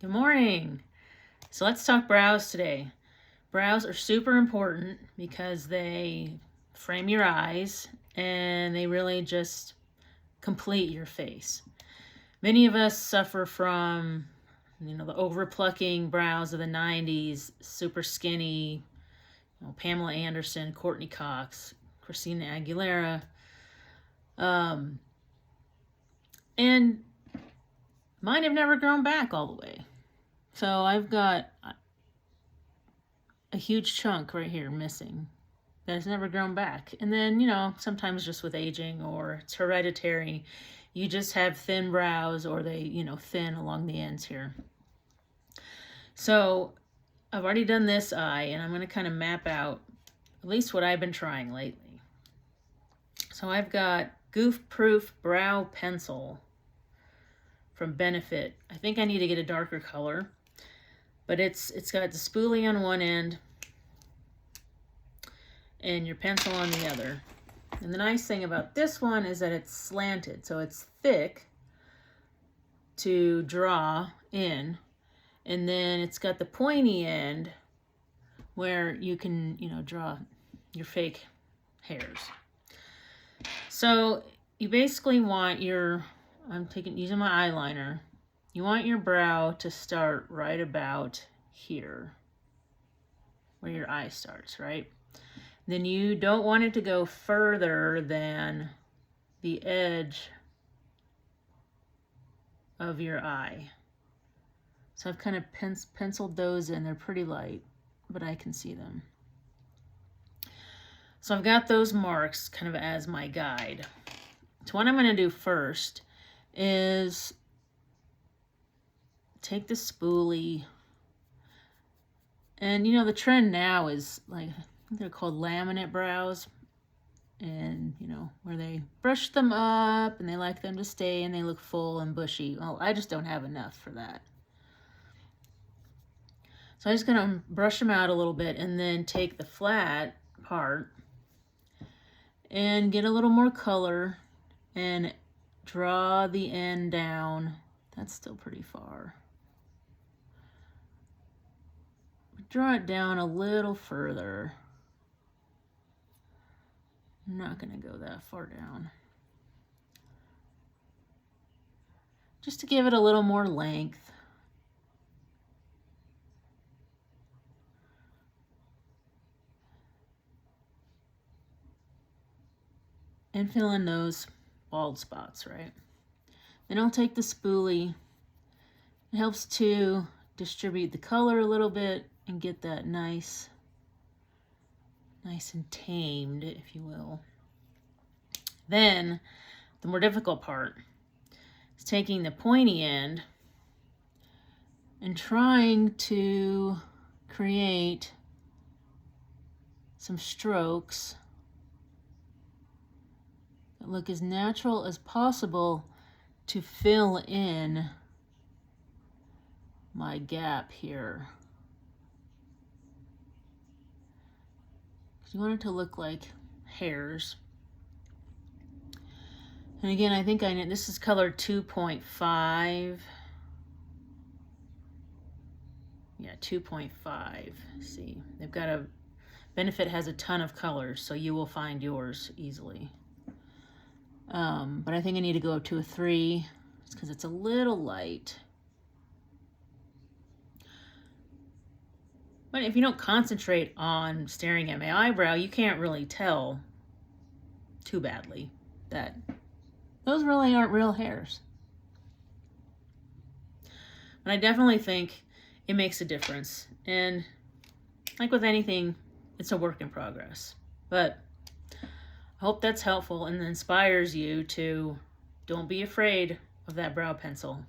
Good morning. So let's talk brows today. Brows are super important because they frame your eyes and they really just complete your face. Many of us suffer from, the over plucking brows of the 90's, super skinny, Pamela Anderson, Courtney Cox, Christina Aguilera. And mine have never grown back all the way. So I've got a huge chunk right here missing that has never grown back. And then, sometimes just with aging or it's hereditary, you just have thin brows or they, thin along the ends here. So I've already done this eye and I'm going to kind of map out at least what I've been trying lately. So I've got Goof Proof Brow Pencil from Benefit. I think I need to get a darker color, but it's got the spoolie on one end and your pencil on the other. And the nice thing about this one is that it's slanted, so it's thick to draw in, and then it's got the pointy end where you can, draw your fake hairs. So you basically want using my eyeliner, you want your brow to start right about here, where your eye starts, right? Then you don't want it to go further than the edge of your eye. So I've kind of penciled those in. They're pretty light, but I can see them. So I've got those marks kind of as my guide. So what I'm going to do first is take the spoolie. And the trend now is like, they're called laminate brows, and where they brush them up and they like them to stay and they look full and bushy. Well, I just don't have enough for that. So I'm just going to brush them out a little bit and then take the flat part and get a little more color and draw the end down. That's still pretty far. Draw it down a little further. I'm not going to go that far down. Just to give it a little more length. And fill in those bald spots, right? Then I'll take the spoolie. It helps to distribute the color a little bit and get that nice and tamed, if you will. Then the more difficult part is taking the pointy end and trying to create some strokes that look as natural as possible to fill in my gap here. You want it to look like hairs. And again, I think this is color 2.5. Yeah, 2.5. See, Benefit has a ton of colors, so you will find yours easily. But I think I need to go up to a 3. It's because it's a little light. But if you don't concentrate on staring at my eyebrow, you can't really tell too badly that those really aren't real hairs. But I definitely think it makes a difference. And like with anything, it's a work in progress. But I hope that's helpful and inspires you to don't be afraid of that brow pencil.